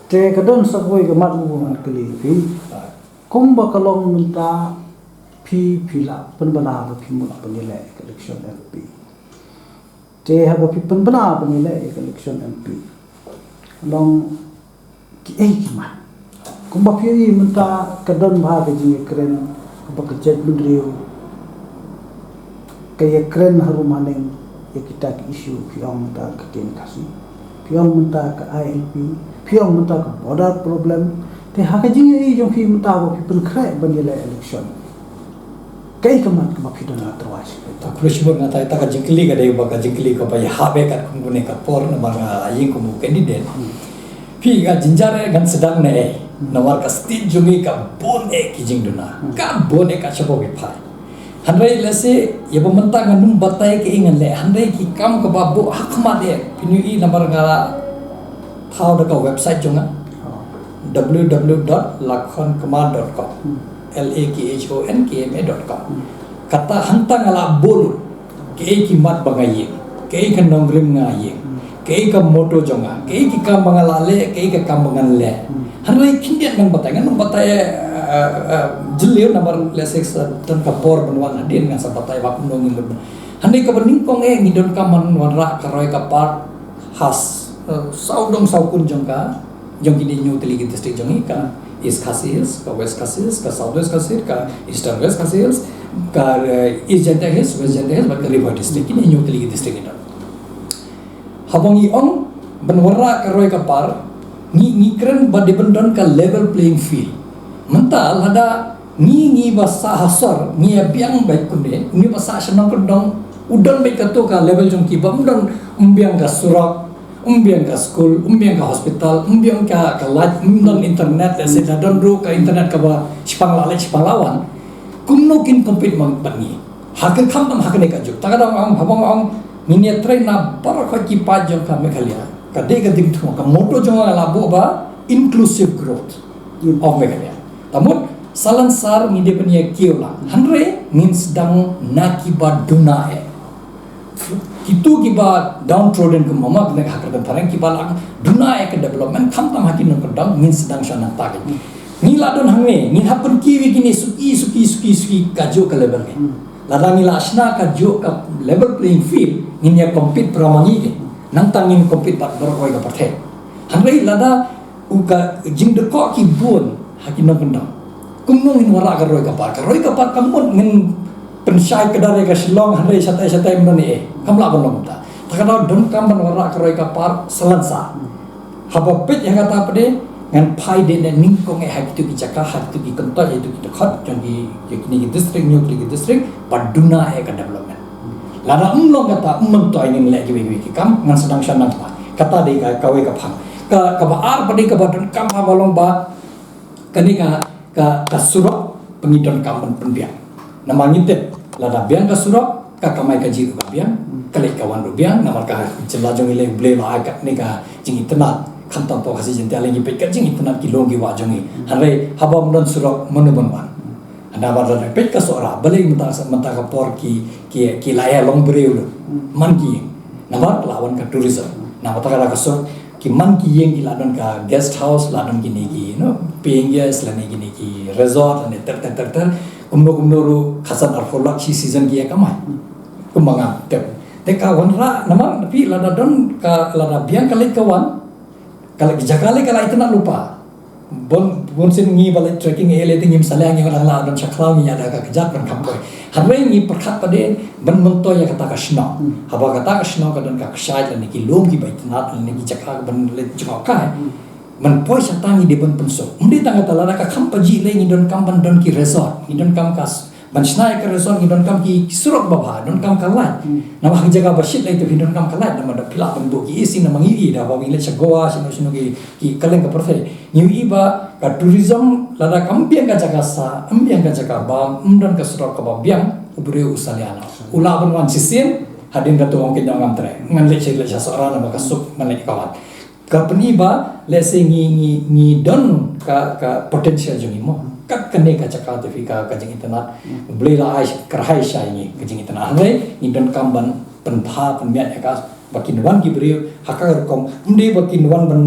te kadon sakoi ka mat mu ngat kali pi kumba kalong minta pi pila penbana ba pi mu apa nilai election MP te ha ba pi penbana ba nilai election MP long ki ki mat kumba pi minta kadon ba ka ji keren ba ka jet bendriu kaya keren harumaneng ya kita ke isu piang minta ke kasih piang minta ke ILP piang minta ke border problem te haka jingi jong fi minta ko pen krai banila election kai kamat ka mapidona terwas ta krushmur na ta ka jingkli ka dei ba ka jingkli ka pa ya habe ka kungune ka por na mga aying ko mo candidate pi ga jinjare gan sedang ne nawar ka stin jungi ka bon e ki jingduna ka bon e ka chabo ge phai handai lese ya pementang num batai ke ingan le handai ki kam ka babu hakma de pinui number ngara thau da ka website jonga www.lakhonkama.com lakhonkma.com kata hantang ala bol ke ki mat bangai ke kan nongrim ngai ke ka moto jonga ke ki kam bangalale ke ka kam bangalle handai kindian nang batai jeliu number lesek dan kapor benwan hadin ngan sabatai wak nongin leb handai ka beningkong ngidon kaman warra karoi kapar has saudong saukun jongka jong kini new teli district jongi ka East Khasi ka West Khasi ka South West Khasi ka Eastern West Khasi ka East Janta Hills West Janta Hills ka River district kini new teli district ito habongi ong benwarra karoi kapar ni keren badibendon ka level playing field mental ada ni basa hasar ni biang baik kunde ni basa senang kendong udon baik katu ka level jong kiba udon umbiang ka surak umbiang ka school umbiang ka hospital umbiang ka light umbiang internet etc don ru ka internet ka ba sipanglawan kumno kin compete mang bangi hakan kham hakan ka juk takada ang habang ang ni train na para ka kipa jong ka mekhalia ka de ka ding thu ka moto jong labo ba inclusive growth of mekhalia namun salan sar ngide penia kiola handre means dang nakiba dunae kitu kiba downtrodden ke mama kena hakar tarang kiba lang dunae ke development kam tam hakin nang kedang means dang shana target ni ladon hangne ni hapun kiwi kini suki kaju ke level ke ladang ni lasna kaju ke level playing field ni ya compete pramangi ke nang tangin compete pat berkoi ke parthe handre lada uka jingdeko ki bun hakin nang kendang kumno in wara karoi kapar kamun ngin pensyai kedare ka Shillong handai satai mani kamla bonom ta takada don kam ban wara karoi kapar selansa habapet yang kata pede ngan pai de ne ningkong hakitu ki jaka hakitu ki kenta itu ki dekat jangi kini district new district paduna ka development lada kata to ingin le ki kam ngan sedang sanang kata de ka kawe ka phang ka baar pade ka badon kam balong ba kanika ka surok pengidon kampung penbiang nama ngite lada biang ka surok ka kamai ka jiru ka biang kali kawan ru biang nama ka jelajong ile ble la ka ni ka jing itna khantam to khasi jente alengi pe ka jing itna ki longi wa jongi hare habam don surok monubon wan anda bar pe ka sora bale mata ka por ki laya long breu man ki nama lawan ka tourism nama ta ka surok ki man ki yeng ki ladon ka guest house ladon ki negi paying guest la negi ki resort ne ter kumno ru khasan arfolak si season ki kamai kumbanga te kawan ra nama pi ladon ka lada biang kali kawan kala jakale kala itna lupa bon sin ngi balai trekking ele tingim salang yang la don chaklau ni ada ka kejat kan kampoi harwe ngi perkhat pade ban monto ya kata ka shna haba kata ka shna ka don ka ksai la ni ki lom ki baitna ni ki chakha ban le chwa ka man poi satangi de ban penso mdi tanga tala ka khampaji le ngi don kam ban don ki resort ngi don kam kas ban snai ka resort ngi don kam ki surok baba don kam kalai nama hang jaga basit le to don kam kalai nama da pila ban bo ki isi nama ngi da ba ngi le chagoa sino ki kaleng ka perse new iba ka tourism lada kampiang ka jaga sa ambiang ka jaga ba umdan ka surok ka ba biang ubure usaliana ula ban wan sisin hadin ka to ongkin ngam tre ngan le cha sorana ba ka sup man le kawat ka peniba le se ngi don ka potential jongi mo kat kane ka chaka te fika ka jing internet beli la ai karhai shai ni ka jing internet hale ni don kamban pen pha pen miat ka bakin wan ki bri hakar kom mde bakin wan ban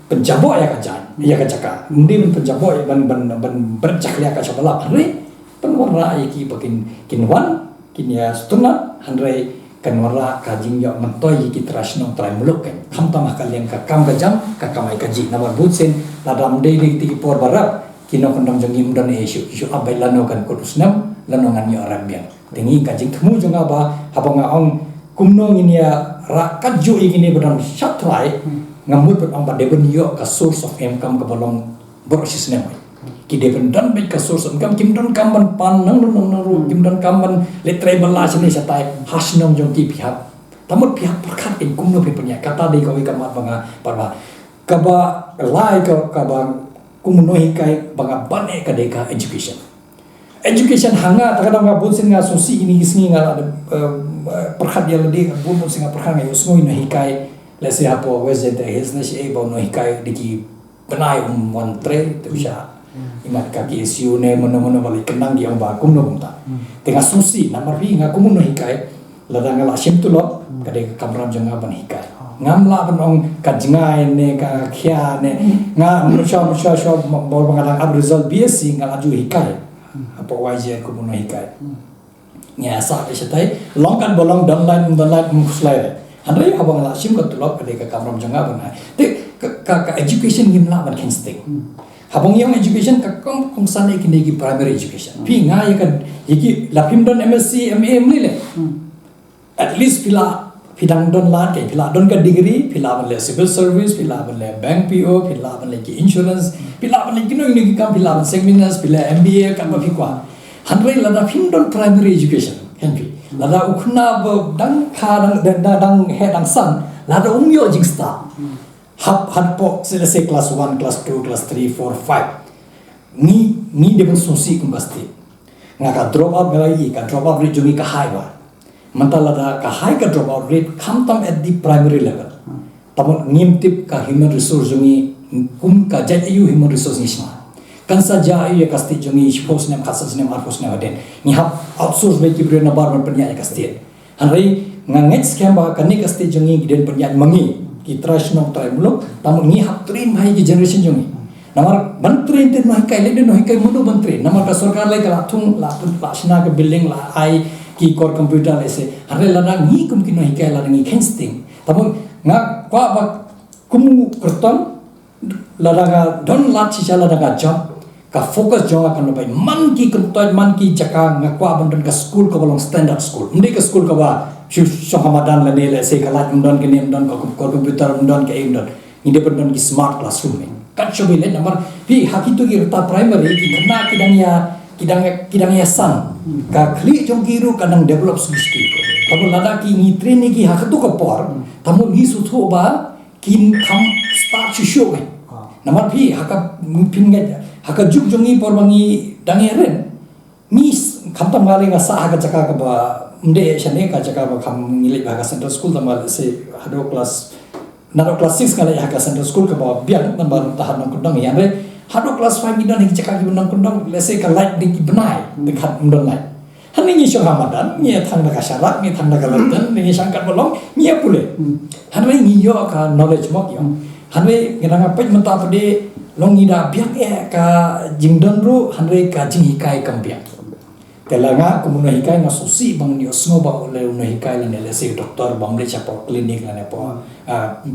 penjabo ya kajan ya kacaka undi penjabo ya ban bercak ya kacabala andre penwarna iki bakin kinwan kinya stuna andre kanwara kajing ya mentoy iki trasno trai muluk kan khamta makalian ka kam gajam ka kamai kaji namar butsen ladam de di tiki por barat kino kondong jongim don isu abai lano kan kudusnam lanongan yo arabian tingi kajing temu jonga ba habanga ong kumno inia ra kaju igini bedam syatrai ngamut bedam ba deben yo ka source of income ka bolong borosis nem ki deben don be ka source of income kim don kamban pan nang kim don kamban letre bala sini satai hasnom jong ki pihak tamut pihak perkat in kumno pe punya kata de ko ikamat banga parba kaba lai ka ba kumno hikai banga bane ka deka education hanga takadang nga bunsin nga susi ini gisngi nga perkat dia lede bun singa perkat nga yusngo ina hikai lesi hapo wezente hisna si ebo no hikai diki benai montre tu sya imat kaki isu ne mono balik kenang yang ba kumno kumta tengah susi namar ri nga kumno hikai ladang la sim tu lot kade kamram janga ban hikai ngamla benong kajngai ne ka khia ne nga musha bol bangalang ab result BSc nga laju hikai apa wajah kumun hikai nya sa setai longkan bolong dan lain muslai handai abang la sim ka tulok kade ka kamram janga bana te ka education ngimla ban kinsting habang yang education ka kong sana ikini primary education pi nga yakan yiki lapim don MSc MA ni le at least pidang don lat ke pila don ka degree pila ban le civil service pila ban le bank PO pila ban le insurance pila ban le kino ini kam pila ban seminars pila MBA kan ba fikwa handai lada pim don primary education henry lada ukna ba dang kha dang he dang san lada umyo jing sta had po selesai class 1 class 2 class 3 4 5 ni depan sosi kumbasti ngaka drop out ngai ka drop out rate jumi ka high ba mentala da ka high ka drop out rate khamtam at the primary level tamon ngimtip ka human resource jumi kum ka jat you human resource nisma kansa ja ya kasti jumi post nem khasas nem ar post nem aden ni hab outsource be kibre na bar penya ya kasti hanrai nganget scam ba kani kasti jumi giden penya mangi ki trashno trai muluk tamon ni hab train bhai ki generation jumi namar bantrin tin mai kai le no kai mudu bantrin namar ka sarkar lai ka latung lasna ka building la ai ki core computer ese hare lana ngi kum ki no hikai lana ngi kensting tamon nga kwa ba kumu kerton lana ga don lat si chala ga job ka focus jonga kan bai man ki kerton man ki jaka nga kwa bandon ka school ka bolong standard school ndi ka school ka ba shu hamadan la ne le se ka lat ndon ke nem don ka core computer ndon ke em don independent ki smart classroom me kat shobile namar pi hakitu ki rta primary ki gana kidang ya san ka kli jong giru kadang develop skill tamu lada ki ni training ki hakatu ka por tamu ni su tho ba kin kam start to show namar pi haka pinget haka juk jongi por bangi dangeren ni kam tam ngale nga sa haka jaka ka ba mde shane ka jaka ba kam ngile ba ka central school tamal se hado class 6 kali haka central school ka ba biang nambar tahan nang kudang ya hado class 5 gidan ni cakap gibnang kundang lese ka light di benai dekat mundon light hani ni syong hamadan ni thang da kasyarat ni thang da kalantan ni sangkat bolong ni pule hani ni yo ka knowledge mok yo hani ngirang apa menta pede long ida biak ka jingdon ru hani ka jing hikai kambiak telanga kumuna hikai na susi bang ni osno ba ole una hikai la lese doktor bang le chapo klinik la ne po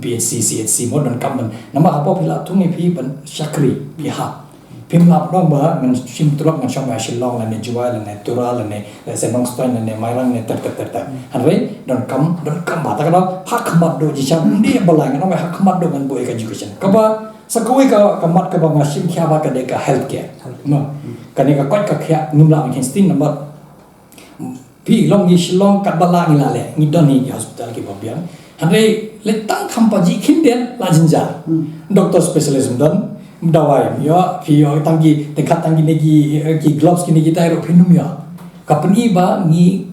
PHC CHC modern kamban nama apa pila tungi pi ban syakri pihak pimlap dong ba ngan sim tulak ngan syama shilong la ne jual la ne tural la ne lese nongstoin la ne mairang ne ter hanre don kam ba ta kana hak mat do ji cham ndi balai ngana hak mat do ngan boy education kaba sakoi ka kamat ka ba ngasim khya ba ka de ka healthcare no kani ka kwat ka khya nimla ang instinct number pi long yi shilong kat bala ni la le ni don ni hospital ki babiang hanre le tang khampa ji khinden la jinja doctor specialist don dawai yo pi yo tanggi dekat tanggi ki gloves ki negi tairo pinum yo kapni ba ni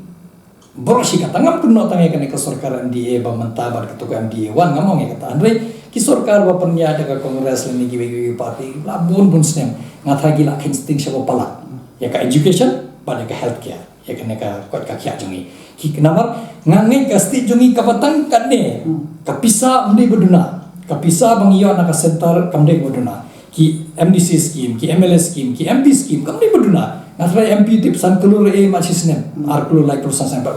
borosi kata ngam kuno tangi kan ka sarkar NDA ba mantabar ketua NDA wan ngamong ya kata andre ki sarkar ba pernya ada ka kongres le negi bagi parti la bun snem ngathai gi la insting sabo pala ya ka education ba ka healthcare ya kan ka kot ka khya jungi ki namar ngangai ka sti jungi ka batang kan ne ka pisa undi beduna kapisa bang iyo na ka center kamde boduna ki MDC scheme ki MLS scheme ki MP scheme kamde boduna natra MP tip san kelur machisnem arkulu like perusahaan sampai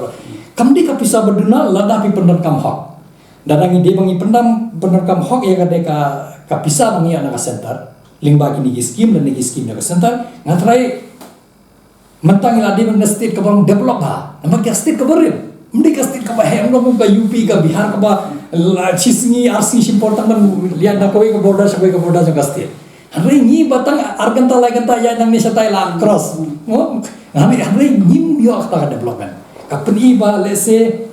kamde kapisa boduna lada pi pendam kam hok dadangi dia bangi pendam kam hok ya kade ka kapisa bang iyo na ka center lingba kini ki scheme dan ki scheme na ka center natra mentang iladi bang state ka bang develop ha nama ki state ka berim mesti ka state ka ba hem no ka UP ka Bihar ka ba chisngi arsi important man lihat nak kau ke border jangka state. Hari ni batang arganta laganta ya nang ni satai la cross. Hari ni yo akta development. Kapan iba lese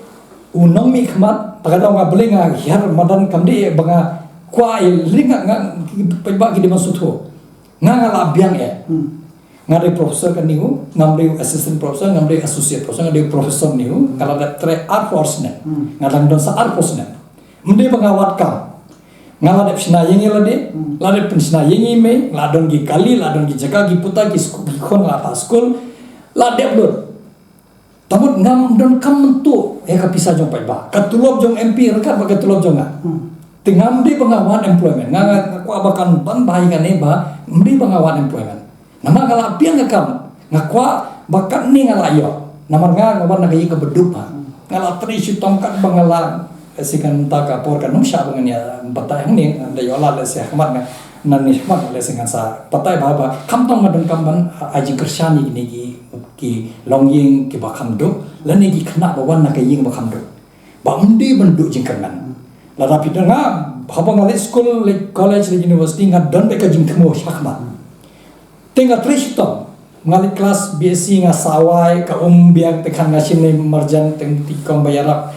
unong mi khmat tagada nga belenga hiar madan kamde banga kwa linga nga paiba ki dimaksud ho. Nga la biang ngade profesor kan niu ngamde assistant professor ngamde associate professor ngade profesor niu kalau ada tre art force ne ngadang don sa art force ne mende pengawat kam ngala de psina yengi lade pensina yengi me ladon gi kali ladon gi jaga gi puta gi khon la pa school la develop tamut ngam don kam mentu ka pisa jong pai ba katulop jong MP rekat ba katulop jong tingam de pengawat employment nganga ko abakan ban bai kan ne ba mende pengawat employment nama ngala piang ngakam ngakwa bakat ni ngala yo nama ngawan nagayi ka bedupa ngala tri tongkat bangala sikan taka por kan nungsha banganya patai hang ni da yo la se khmat nan ni khmat le singan sa patai ba kam tong madon kam ban aji kershani ni ki longying ki bakam do la ni ki khna ba wan nagayi ba kham do ba undi bendu jingkangan la rapi nga habang ale school le college le university nga don be ka jingkmo shakma tengah tristom ngali kelas BSc nga sawai ka biang tekan ngasin ni marjan teng tikong bayarak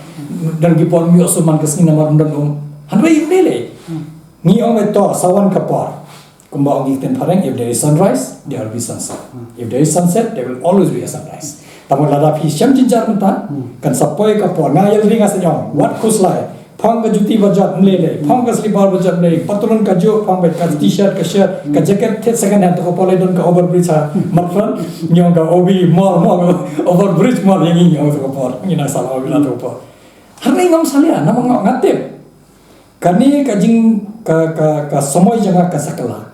dan gipon mi osuman kesni namar ndon hanwei mele ni ong beto sawan kapar kumba ong ten pareng if there is sunrise there will be sunset if there is sunset there will always be a sunrise tamu lada phi syam jinjar mata kan sapoi kapor ngayal ringa senyong what kuslai phong ka juti bajat mlele phong ka slipper bajat mlele patulun ka jo phong bet ka t-shirt ka shirt ka jacket the second hand ko pole don ka overbridge ha matfan nyong ka obi mor overbridge mor yang nyong ko por ina sala bila to por harni ngam salia namang ngatep kani ka jing ka somoy janga ka sakala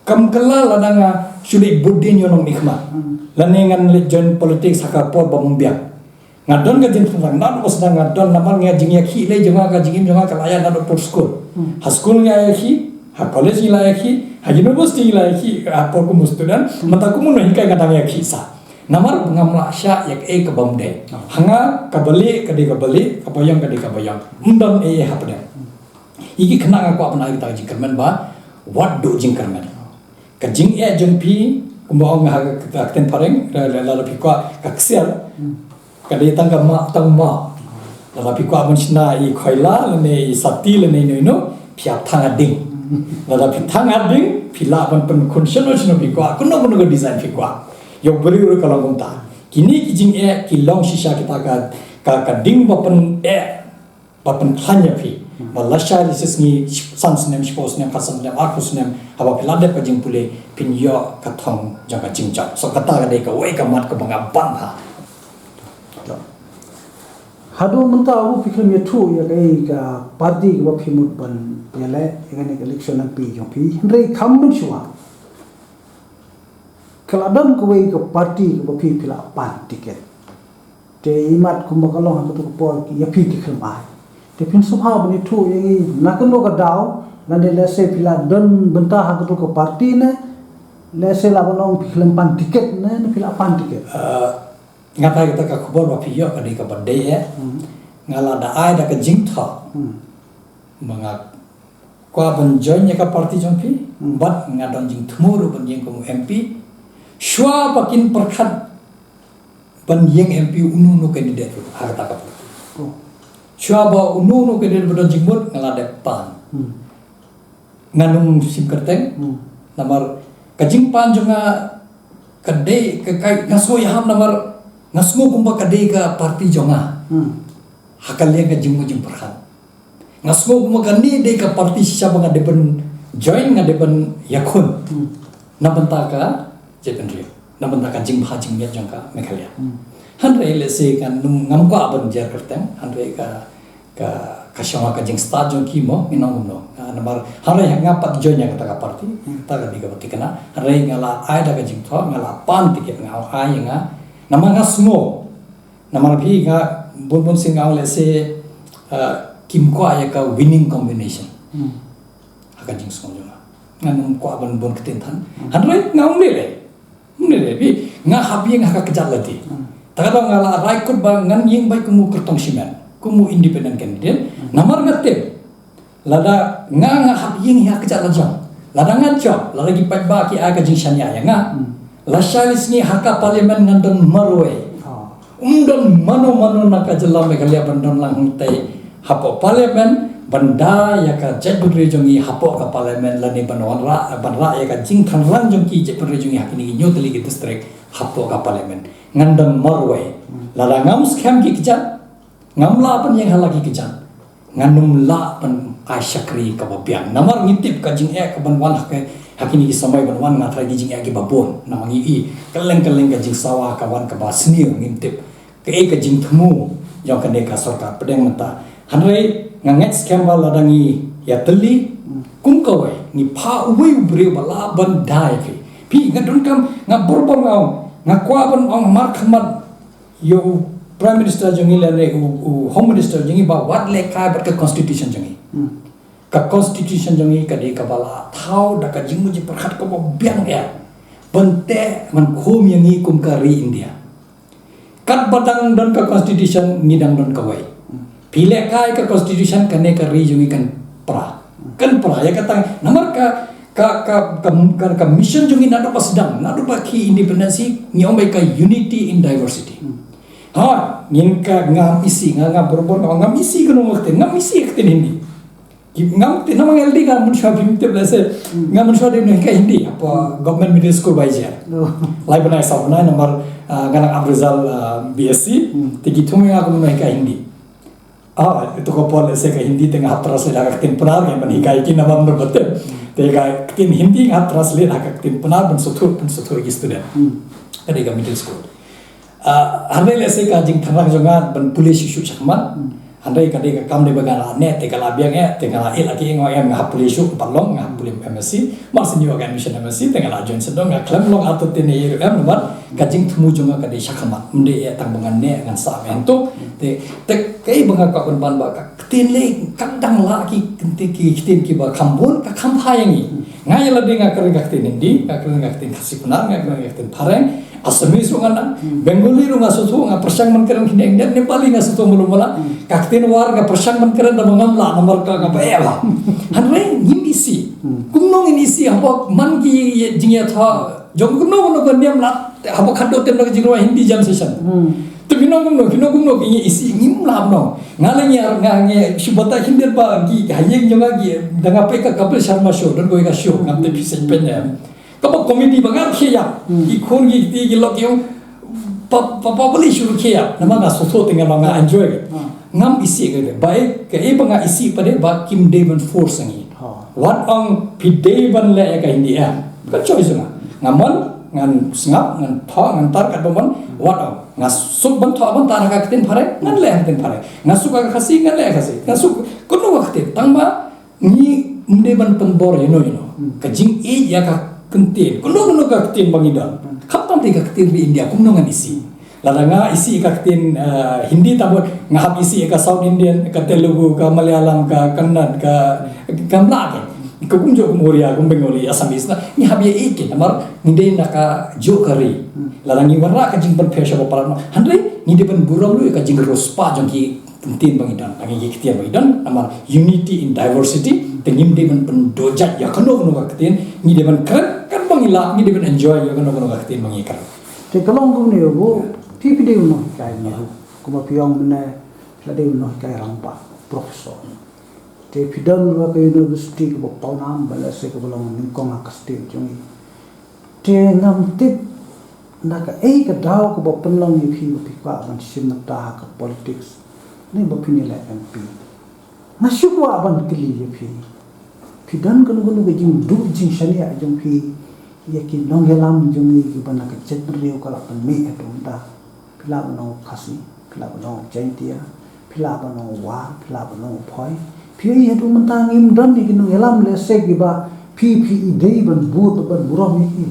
kam kala ladanga suli buddin yonong nikma laningan lejon politik sakapor bambiak ngadon ka jing tentang nan os na ngadon naman nga jing yakhi le jonga ka jingim jonga ka laya nado por school ha school nga yakhi ha college la yakhi ha university la yakhi ha por kum student mata kum no hinkai ka yakhi sa namar ngamla sya yak ka bamde hanga ka bali ka bayang undam hapne iki khna nga ko apna kita jingkerman ba what do jingkerman ka jing jong pi kumba nga ka ten pareng la pi ko ka ksel kadai tangga mak tang mak tapi ko amun sina I khoila lene sati lene no pia thanga ding la pi thanga ding pila ban pen konsono sino pi ko kuno design pi ko yo beri ur kalau gunta kini kijing ki long shisha kita ka ding bapen bapen khanya pi malasha lisni sans nem spos nem khasam nem akus nem haba pila de pajing pule pin yo ka thong jaga jingja so kata ka de ka wei ka mat ka banga ban ha hadu menta abu pikir me thu ya kai ka party ka phimut ban yale egane election an pi jong pi rei khammun shuwa kaladam ko wei ka party ka phi phila pan ticket te imat kuma kalong ha to por ki ya phi ki khmai te phin subha bani thu ye nakano ka daw lande lese phila don benta ha to ka party ne lese la banong philam pan ticket ne phila pan ticket ngata kita ka khobor ba phiyo ka dei ka birthday ngala da ai da ka jingtha manga kwa ban join ka party jong pi bat ngadon jing thmuru ban yeng ko MP shwa pakin perkhat ban yeng MP unu no candidate ha ta ka shwa ba unu no candidate ban jing mut ngala da pan nganung sim kerteng namar ka jing pan jonga ka dei ka kai ngaso yaham namar ngasmo kumba kadai ka party jonga hakalnya ka jimu jim perhan ngasmo kumba kani dei ka party siapa nga depan join nga depan yakun nabenta ka jepen rio nabenta ka jing bha jing ya jongka mekhalia han re le se kan ngam ko aban jar kerteng han re ka kasyama ka jing sta jong ki mo minong no namar harai ngapat jonya kata ka parti ta ka diga pati kana harai ngala ai da ka jing tho ngala pan tiket ngau ai nga namanga smo namar bi nga bon sing ngau le se kim ko ay ka winning combination haka jing smo jong nganum ko aban bon keten than harai ngau le bi nga habi nga ka kejat lati tagado ngala rai kut ba ngan ying bai kumu kertong simen kumu independent candidate namar ngatem lada nga hab ying ya kejat lajang lada ngajo lada gi pat ba ki aga jing shanya ya nga la shalis ni haka parliament ngandon marwe undon mano na ka jelam me kalia bandon lang tai hapo parliament banda ya ka jadul rejongi hapo ka parliament lani banwan ra ya ka jing than lang jong ki je rejongi hakini nyoteli ki district hapo ka parliament ngandon marwe lada ngam scam ki kejat ngamla pan yang halaki kejan nganum la pan asyakri ka babiang namar ngitip ka jing ka banwan hakini ki samai banwan ngatra gi jing ki babon namangi i keleng ka jing sawa kawan ka basni ngintip ka jing thmu yang ka ne ka sarkar pedeng mata hanrei nganget scam wala dangi ya teli kum kawai ni pha uwe bre bala ban dai pi ngadun kam ngaborbor ngau ngakwa ban ong mar khamat yo Prime Minister jongi le Home Minister jongi ba wat le ka bat ka constitution jongi ka constitution jongi ka de ka bala thau da ka jingu ji perkhat ko biang ya bente man khom yangi kum ka ri India kat badang don ka constitution ngidang don ka wai pile kai ka constitution ka ne ka ri jongi kan pra ya kata namar ka mission jongi nado pas sedang nado ba ki independency nyombai ka unity in diversity ha ngin ka ngam isi ngam berbor ngam isi kono ngam isi kten hindi ngam te namang LD ka mun shabi mite blase ngam mun shabi ne ka hindi apa government middle school baija lai banai sabna namar ganak abrizal BSc tigi thumi aku mun ka hindi itu ko pol se ka hindi tengah hatra se daga kten penar ngai ban hikai ki namam berbete te ka kten hindi hatra se daga kten penar ban suthur ki student ada ka middle school handai le se ka jing tharang jonga ban police isu chakman handai ka de ka kam de bagara ne te kala biang te kala el aki ngo em ha police isu palong nga police MSc mas ni organ mission MSc te kala join sedong nga klam long ato te ne yer em nomor ka jing thumu jonga ka de chakma mde ya tang bangan ne ngan sa mento te kai banga ka ban ba ka tin le kandang la ki tin ki ba kambon ka kham phayangi ngai la de nga ka tin ndi ka tin khasipna nga ka tin phareng Assamese runga Bengali runga susu nga persang mankaran kini dan Nepali nga susu mulumala kaktin war nga persang mankaran da mangamla nomor ka baela hanre ngimisi kumnong inisi habo mangi jingya tha jong kumnong no kanyam la habo khaddo tem na jingwa hindi jam session to binong kumnong isi ngimla no ngalanya ngange shubata hindir ba gi hayeng jonga gi danga pe ka Kapil Sharma show don go ka show ngamte pisen penya Kapa komedi bangar kia, ikon gitu gilok yang papapali shuru kia, nama nggak soto tinggal nggak enjoy, ngam isi gitu, baik ke bangga isi pada bak Kim Dae-bun Force ni, what ang P Dae-bun le ya ke India, kan choice ngamon ngan sengap ngan thok ngan tar kat bomon, what ang ngasuk ban thok ban tar kakitin pare, ngan le kakitin pare, ngasuk kasi ngan le kasi, ngasuk kono kakitin, tangba ni Dae-bun penbor you know, kajing ya ka kentin kuno kaktin bangidan kaptam ti kaktin di India kuno ngan isi lada nga isi kaktin Hindi tabot ngahap isi ka South Indian ka Telugu ka Malayalam ka Kannada ka Gamla ka kumjo kumoria kumbengoli Assamese na ni habia ikin amar ngide na ka jokari lada ngi warra ka jing ban pesha ba parano handre ni de ban buram lu ka jing rospa jong ki kentin bangidan angi ki tian bangidan amar unity in diversity tengim de ban pendojat ya kano kaktin ni de ban kan bangila ni de ban enjoy ya kano kaktin bangikar te kalong ku ne bu ti de no kai ne ku ma piong ne la de no kai rampa professor te pidang wa ka university ku pa nam bala se ku long ning kong akastil jong te ngam tip na ka ka daw ku ba penlong ni phi pi kwa ban simata ka politics ni ba pini la MP na shukwa ban kili ye phi pidang kan gunu ga jing du jing shania jong phi yakin nong helam jong ni ban ka chet riu ka la pan me atum da pila no khasi pila no jaintia phila banong wa phila banong phoi phi he tu mentang im dam ni kinu elam le se giba phi dei ban buram ni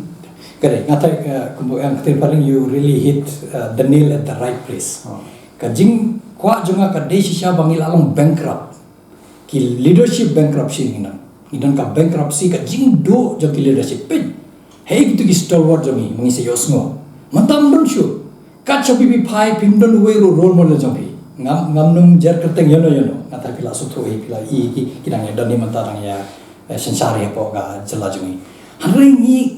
correct ngatai kumbu yang paling you really hit the nail at the right place kajing kwa junga ka dei shisha bangil along bankrupt ki leadership bankruptcy nginan ka bankruptcy ka jing do jo ki leadership pin hey gitu ki stalwart jomi mangise yosngo mantam don shu ka chobi bi phai pimdon we role model jomi ngam num jar kerteng yono ngatai pila su tho pila ki kidang ya dani mantarang ya sensari po ga jela jomi hanre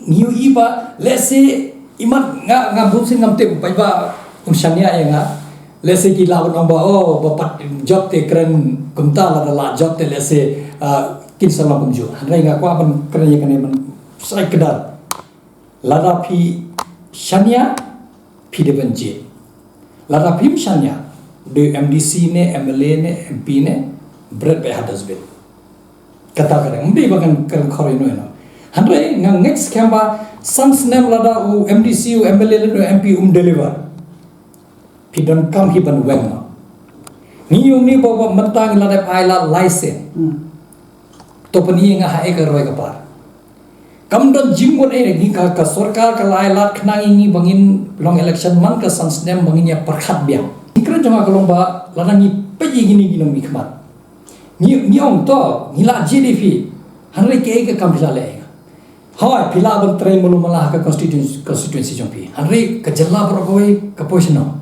ngiu iba lese imat nga bumsin ngamte pai ba umshania ya nga lese ki lawan nomba oh bapat job te keren kumta la job te lese kin salam kumju hanre nga kwa ban keren ya kane ban sai kedar lada phi shania phi de banje lada phi shania de MDC ne MLA ne MP ne bread by husband kata keren mbi bagan keren khore no hanre nga next kamba sans nem lada u MDC u MLA le MP deliver pidon kam hi ban weng ni yung ni bawa mentang lada paila license to pani nga ha ek roi ka par kam don jimgon ni ka sarkar ka lailat khnang ni bangin long election man ka sans nem bangin ya parkhat biang ikran jama kalomba lada ni peji gini ginom mikmat ni ong to ni la GDP hanre ke ka kam le Hoi, pila abang try mulu malah ke constituency jompi. Hanri ke jela berkoi ke posino.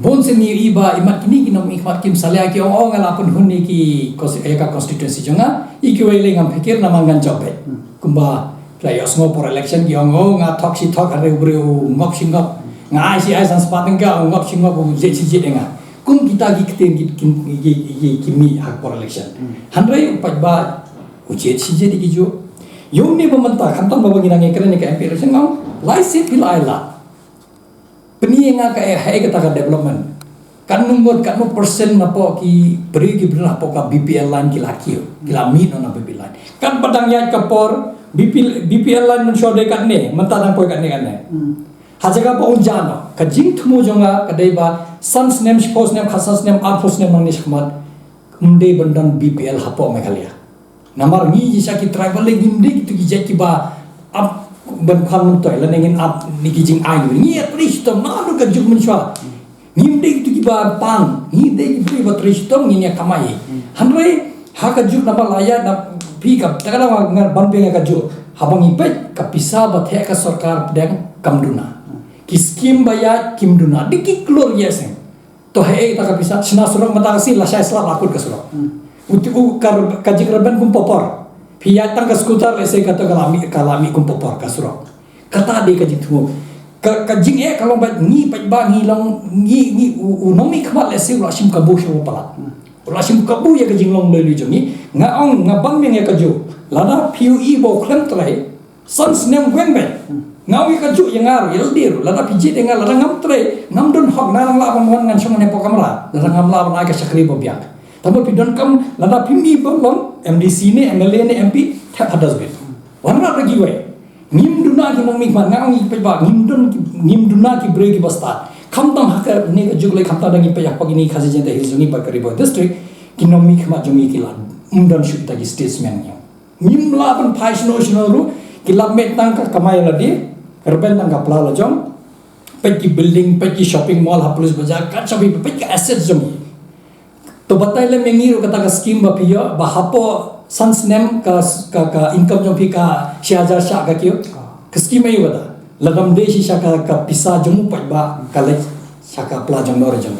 Bon seni iba imat kini kinom ikmat kim salia ki ong ngalapun huni ki ka constituency jonga ikiwele ngam pikir namangan jobe. Kumba players ngo for election ki ong nga talk si talk hanri ubreu ngok singok nga ICI san spating ka ngok singok bu je nga. Kum kita ki keten ki kimi hak for election. Hanri upat ba ujet si je di jo yung ni pemerintah kantong bawa ginang ekran ni ke MP election ngau license pilaila peni nga ka hai kata ka development kan number kan no persen napo ki beri ki berapa ka BPL line ki lakio kila mit na BPL line kan padang ya kapor BPL line mensyode kan ne mentadang poi kan ne hajaga pa unjano ka jing thumu jonga ka deiba sans name spouse name khasas name arfos name mangni shkmat umde bandan BPL hapo meghalia namar ni jisa ki tribal legim de gitu ki jaki ba ap ban khan to la ngin ap ni ki jing ai ni atristom na do ka juk menshwa ni de gitu ki ba pang ni de ki ba tristom ni ya kamai hanre ha ka juk na ba laya na pi ka takala wa ngar ban pe ka juk habang ipet ka pisa ba the ka sarkar pedang kamduna ki skim ba ya kimduna diki klor yesen to he ta ka pisa sina surang mata si la sha sla lakut ka surang Utiku kajik reban kum popor, piyatang ka skutar lese kata kalami kum popor kasuro. Kata de kajik tumo, kajing kalau bat ni pajba ngilang ni unomi khamat lese ulasim kabu shu pala. Ulasim kabu ya kajing long lelu jomi, ngaong ngabang meng ya kaju. Lada PUE bo klem trai, sans nem wengben. Ngawi kaju yang ngar yeldir, lada pijit yang lada ngam trai, ngam don hok narang la bang ngan song ne pokamra, lada ngam la bang aga sakri bobiak. Tapi pidon kam lada pimbi bolong MDC ne MLA ne MP tak hadas bet. Warna lagi we. Ngim duna ki mong mikmat ngang ipai ba ngim duna ki break ki basta. Kam tam haka ne ka jugle kam ta dangi payak pagini khasi jente hizuni ba karibo district ki nom mikmat jomi ki lan. Umdan shukta ki statesman nya. Ngim laban phais no shnoru ki labmet tang ka kamai ladi kerben tang ka pla lajong peki building peki shopping mall ha police bazar ka chabi peki assets jomi. To batai le mengiru kata ka scheme ba piyo ba hapo sans nem ka income jom pi ka 6000 sha ka kyo ka scheme ai wada lagam de shi sha ka pisa jom pa ba ka le sha ka pla jom nor jom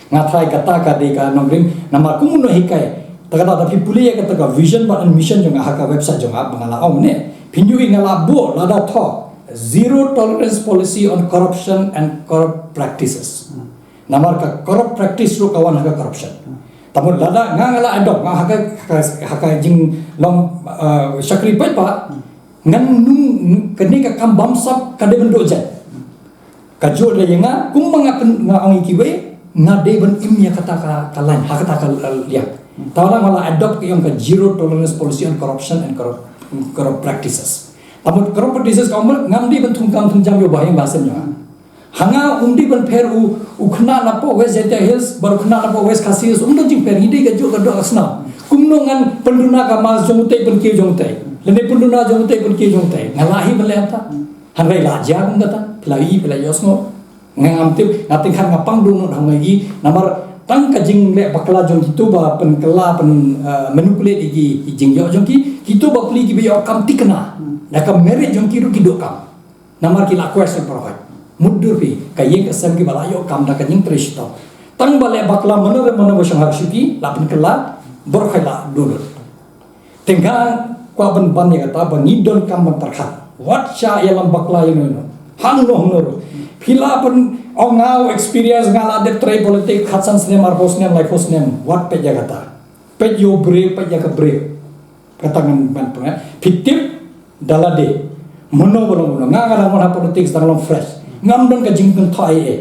nga thai kata ka de ka nongrim nama kumun no hikai ta kata pi puli ya kata ka vision ba and mission jom ha ka website jom ab ngala om ne pinju ngala bo lada tho zero tolerance policy on corruption and corrupt practices namar ka corrupt practice ro kawan ha corruption tamun lada ngala adok nga haka jing long sakri pai pa ngan nung kene ka kam bamsap kade bendo jet ka jo de nga kum nga ong ikiwe nga de ben imya kata ka lain haka ta ka liak tawala ngala adok yung ka zero tolerance policy on corruption and corrupt practices tamun corrupt practices ka ngam de ben thum jam yo baheng basen nga hanga ban per u khna na po West Jaya Hills bar khna na po West Khasi Hills jing per hide ga jo ga do asna kumno ngan penduna ka mas jongte ban ke jongte lene penduna jongte ban ke jongte ngalahi bale ata hanrai laja kum kata pelai pelai yosno ngam tip ngating kan ngapang dunu hangai namar tang ka jing le bakla jong itu ba pen kela pen manipulate igi jing yo jong ki itu ba pli ki yo kam tikna na kam mere jong ki ru ki do kam namar ki la question provide muddur pi ka ye ka sam ki bala yo kam da ka jing prishto tang ba le bakla mano mano bo shang harsuki la pen kela bor khala dulu tengah kwa ban ya kata ba ngidon kam ban tarkhat what cha yalam bakla yo no hang no Pila pun ngau experience ngala de tray politik khatsan snem ar hosnem like hosnem what pe jagata pe yo brave pe jaga brave katangan ban pernah pitip dalade mono ngala ngala politik sedang fresh ngam don ka jingkun thai e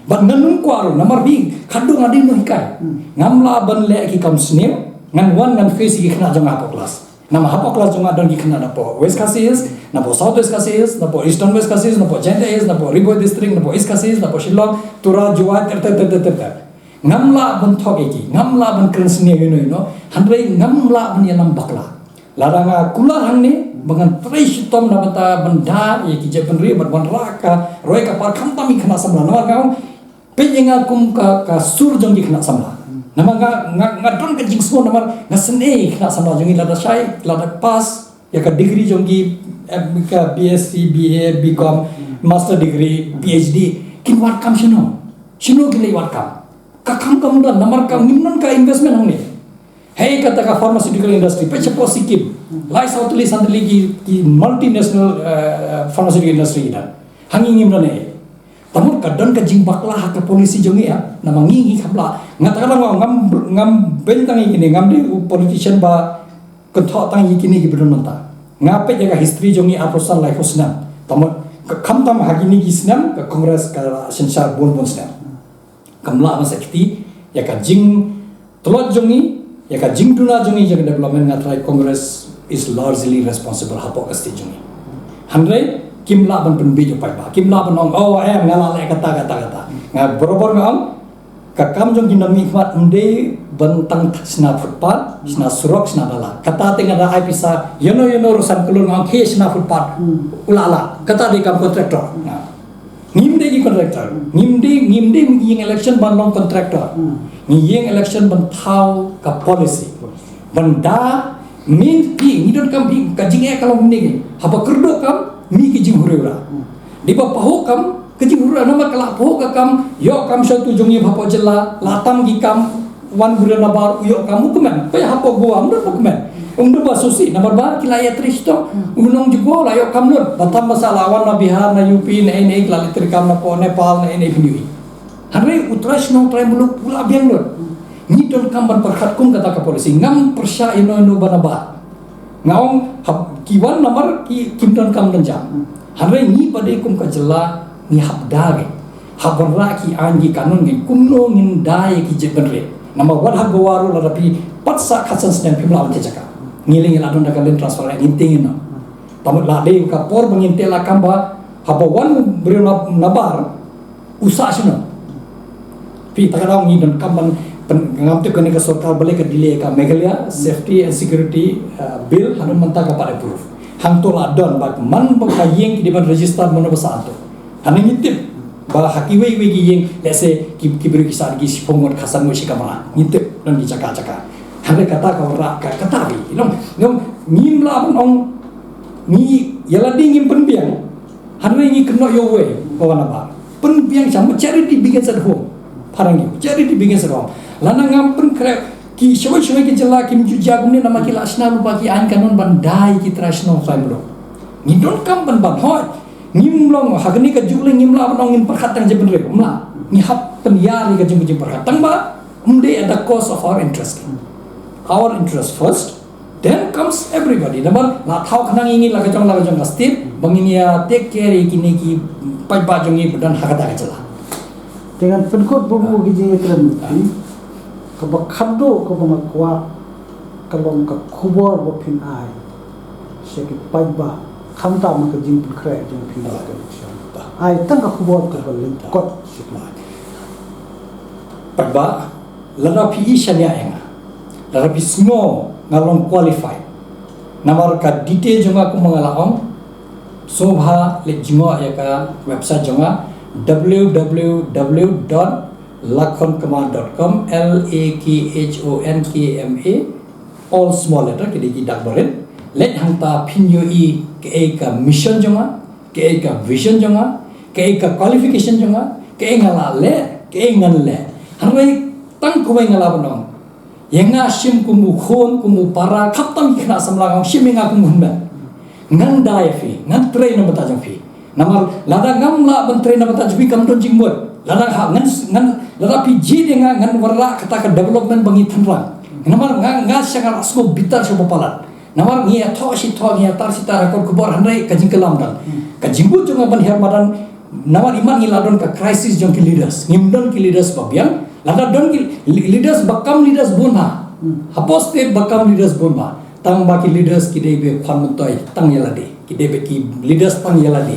ban nanun kwaru namar bi khadung adi no hikai ngamla ban le ki kam snem ngan wan ngan face ki khna janga po class nama hapa kelas jonga don gikna na po West Khasi Hills na po South West Khasi Hills na po Eastern West Khasi Hills na po Jaya Hills na po Riboy District na po East Khasi Hills na po Shillong Tura Juwa ngamla ban thogeki ngamla ban krensne no handrei ngamla ban yanam bakla laranga kula hangne bangan trai shitom na bata banda ye ki je benri ban raka roi ka par kham tami khna samla na ngau penyenga kum ka sur jong gikna samla nama ngadon ke jing semua nama ngasene kena sama jongi lada syai lada pas ya ka degree jongi ka BSc BA BCom master degree PhD kin wat kam shino kile wat kam ka kam dan namar kam nimnon ka investment hangni hey kata ka pharmaceutical industry pe chapo sikim lai sautli sandli ki multinational pharmaceutical industry ida hangi nimnon e tamu kadon ka jing bakla ka polisi jongi ya nama ngingi kapla ngatakan ngam bentang ini ngam di politician ba kentok tang ikini ki bedon manta ngape jaga history jongi aprosan life hosna tamu kam tam hagini ki snam ka kongres ka sensar bon snam kamla ma sakti ya ka jing telot jongi ya ka jing duna jongi jaga development ngatrai kongres is largely responsible hapo ka state jongi handrai kimla ban pen bejo pai ba kimla ban ong ngala le kata nga borobar ngam ka kam jong kinam ikmat unde bentang sna footpath sna surok sna dala kata tenga da ai pisa yono rusan kulur ngam ke sna footpath ulala kata de kam contractor ngimde ki contractor ngimde nging election ban long contractor nging election ban thau ka policy banda min pi ngidon kam bi ka jinge kalau mni haba kerdo kam mi ki jing hurura di ba paho kam ki jing hurura nama kala paho ka kam yo kam satu jongi bhapo jella latam gi kam wan huruna bar yo kam hukuman pe hapo go am do hukuman do ba susi nomor bar kilaya tristo unong jugo la yo kam lur batam masalah wan na Bihar na UP na ene klali trikam na po Nepal na ene bini hanre utrash no try muluk pula biang lur ni don kam ban perkhat kum kata ka polisi ngam persya ino banaba ngaong kiwan nomor kimdon kam dan jam hanre ni pada kum ka jela ni habdage habra ki angi kanun gi kumno ngin dai ki jebenre nama wad habawaru la rapi patsa khasan snen pimla ante jaka ngiling adon da kalen transfer nginting no tamut la de ka por mengintela kamba habawan beri nabar usa sino pi takarang ni dan kamban ngamte kene ka sarkar bale ka delay ka Meghalaya safety and security bill hanu manta ka pada approve hang to la don ba man ba ka yeng ki ban register mono basa ato haning ngitip ba hakiwe we gi yeng let's say ki beri ki sar gi sipongot khasan mo si kamera ngitip dan di caka hande kata ka ora ka kata wi nom ngim la ban ong ni yala ding ngim pen biang hande ngi keno yo we kawana ba pen biang sam charity begins at home parang charity begins at home lana ngampun kre ki shawai ki jela kim ju jagune nama ki lasna lupa ki an kanon bandai ki trashno saiblo ni don kam ban hoy ngimlong hagni ka jule ngimla ban ngin perkhatang je benre umla ni hap penyari ka jeng perkhatang ba at the cost of our interest first then comes everybody nabar la thau khanang ingi la jong step banginia take care ikini ki pai ba jongi dan hakata ka jela dengan penkot bubu giji keren kabakado ko makwa kalong ka kubor bo pin ai sheki paiba khamta ma ka jing kre jong pin ba ka ai tang ka khubot ka bal kot Pagba lara pi ishanya enga lara pi sngo ngalong qualified namar ka detail jonga ku mangalaong sobha le jingo ya ka website jonga www.lakhonkama.com LAKHONKMA all small letter ke di dak boren let hangta pinyo i ke ka mission jonga ke ka vision jonga ke ka qualification jonga ke ngala le ke ngan le hanwai tang ko ngala banong yenga sim kumu khon kumu para khaptam khna samlang siminga kumu hunda ngan dai fi ngan train na bata jang fi namar lada ngam la ban train na bata jbi kam don jingmot lada ha ngan lada pi ji denga ngan warla kata ka development bangi thanrang namar nga sanga asko bitar so papalat namar ngi tho si tar si tar ko bor hanrai ka jingkelam dan ka jingbu jonga ban hermadan namar iman ngi ladon ka crisis jong ki leaders ngimdon ki leaders babiang lada don ki leaders bakam leaders bunha hapos te bakam leaders bunha tang baki leaders ki debe khan toy tang yalade ki debe ki leaders tang yalade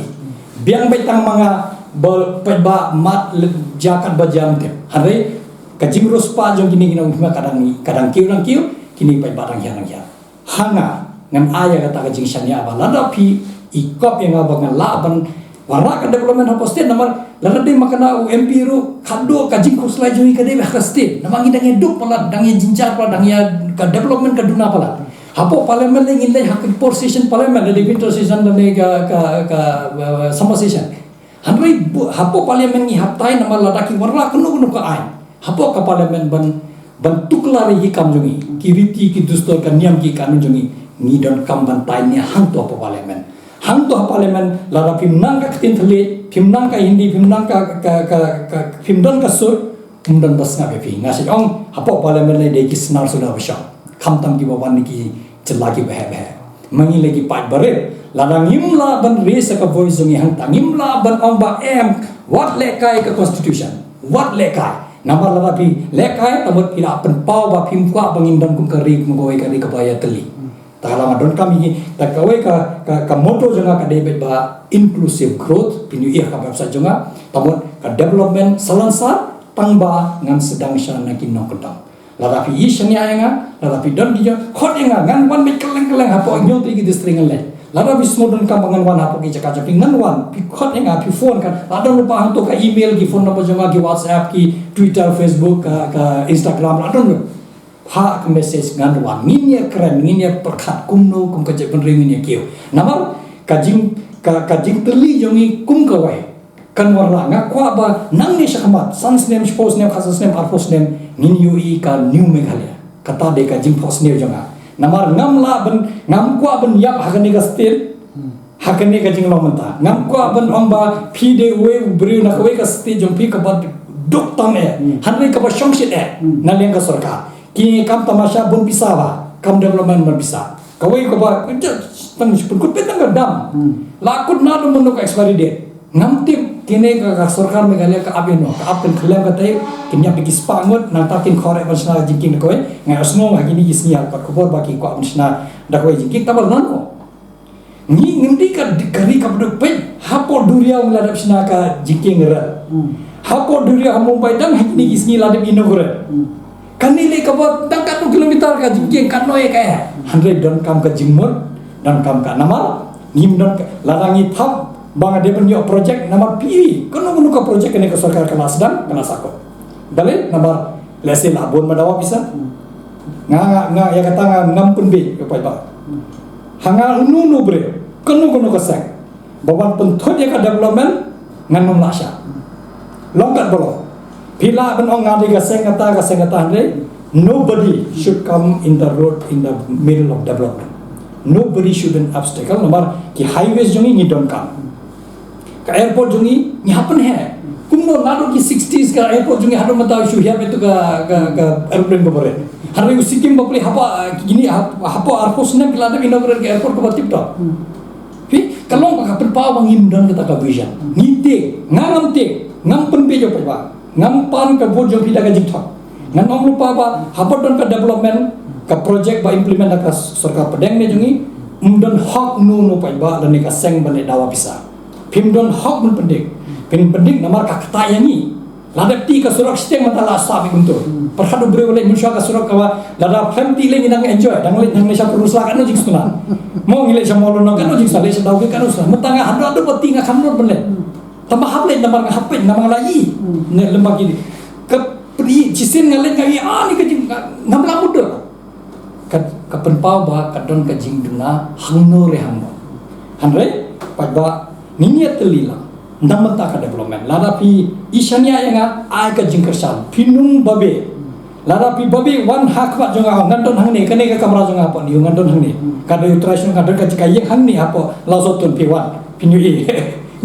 biang bai tang manga bol peba mat jakat bajam te hanrai kajing rospa jong kini kina kadang kiu kini pai barang yang hanga ngan aya kata kajing syania ba lada pi ikop yang abangan laban warna ka development ha poste namar lada de makana UMP ru khado kajing kurslai joi ka de ha state namangi dang eduk pala dang jinjar pala dang ya ka development ka duna pala hapo parliament le ngilai ha por session parliament de winter session dan ka summer session hanrei hapo parliament ni haptai namar lada ki warna kunu ka ai hapo ka parliament ban tuklari hi kam jongi ki riti ki dustor ka niam ki kanun jongi ni don kam ban tai ni hang to pa parliament hang to parliament lara phim nang ka tin thale phim nang ka hindi phim nang ka phim don ka sur don bas nga be nga si ong hapo parliament le de ki snar so da basha kham tam ki baban ni ki chla ki bhe mangi le ki pat bare lara ngim la ban re sa ka voice jongi hang ta ngim la ban ong ba em what le kai ka constitution what le kai namar laba pi lekai tamut pila penpau ba phim kwa bangin don kum kari ngoi kari ka baya teli takala don kami ta kawai ka moto jonga ka debet ba inclusive growth pinu ia ka website jonga tamut ka development salansa tangba ngan sedang syana kinno kedang lada pi ishnya nga lada pi don gijo khot nga ngan wan me keleng hapo nyo tri gi distring le lada pi smodon ka bangan wan hapo gi jaka japi ngan wan pi khot nga pi phone kan lada lupa hang to ka email ki phone number jonga ki whatsapp ki Twitter, Facebook, ka Instagram, I don't know. Ha message ngan wan nginya keren nginya perkhat kumno kum ka jepen ring nginya kieu. Namar kajing teli jongi kum ka wai. Kan warla nga kwa ba nang ni shakamat sans name suppose name khasas name arfos name ngin UI ka New Meghalaya. Kata de kajing pos name jonga. Namar ngam kwa ben yap hakani ka state hakani kajing lo menta. Ngam kwa ben ong ba pide we bri na ka state jong pi ka ba duk tam hanri ka ba shongshit na leng ka sarkar ki kam tamasha bun bisa ba kam development ban bisa kawai ka ba tang pun petang ka dam lakut na lo mun ka expiry date ngam tip kine ka sarkar Meghalaya ka abeno ka apen khlem ka tai kinya piki spangot na takin khore ban sna jinking ko ngai asno ma gini isnia ka khobor ba ki ko amsna da ko jinking tabal nan ko ni ngimdi ka kari ka duk pe hapo duria ngladap sna ka jinking ra hapo duri Mumbai dan hakini isni ladem inogre kanile ka ba tangkat kilometer ka jingking kanoe ka 100 don kam ka jingmur dan kam ka nama nim don larangi thap bang de benyo project nama pi kono ka project ne ka sarkar kelas dan kelas ako dale nama lese labon madawa bisa nga ya kata ngam pun be ka ba hanga unu bre kono ka sak bawan penthot ya ka development nganum lasha longkat bolo pila ben ong ngadi ka sengata hande nobody should come in the road in the middle of development nobody should an obstacle nomor ki highways jongi ni don kam ka airport jongi ni happen hai kumno nado ki 60s ka airport jongi hado mata shu hiya betu ka airplane bore harre sikkim bapli hapa gini hapo arpos ne pila da inaugural ka airport ko batip to pi kalong ka perpa bangim don kita ka vision ni te ngam te ngam penpe jo pa ngam pan ka bod jo pida ka jikthak ngan ong lupa ba habodon ka development ka project ba implement ka sarkar pedeng ne jungi umdon hak nu pa ba dan ka seng bane dawa bisa Pimdon hok mun pendik. Pendik namar ka katayangi. Lada ti ka surak steng mata la sabi untuk. Perhadu bre oleh munsya ka surak kawa lada family le nang enjoy dang le nang lesha kurusla kan jing sunan. Mo ngile sa molo no kan jing sa lesha dau ke kan usah. Metanga hadu peti nga kamnor benle. Tambah hable namar nga hapen namang lai. Ne lembag ini. Ke pri cisen ngalen kami ni ka jing ngamla muda. Ka penpau ba kadon ka jing duna hangno re hangno. Hanre padba ninya telila. Namata ka development lada pi isania yang ai ka jingkersal pinung babe lada pi babe wan hak ba jonga ngandon hangni kane ka kamera jonga apa ni ngandon hangni kada utrasyon kada ka jikayek hangni apa lazotun pi wan pinyu e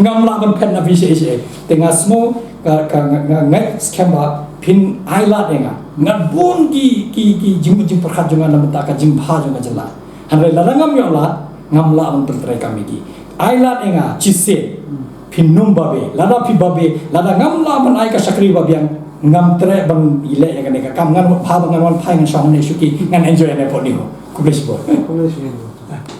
ngamla ban pen na vise e tengah smo ka ngai scam ba pin aila denga ngadbon ki jing perkhat jonga namata ka jing bha jonga jela hanre lada ngam yola ngamla ban tertrai kami ki aila denga cise Pinum babe, lada pi babe, lada ngam la man ai ka sakri babe yang ngam tre bang ile yang ne ka kam ngan pha bang ngan wan phai ngan sam ne suki ngan enjoy ne poni ho. Kubles bo. Kubles bo.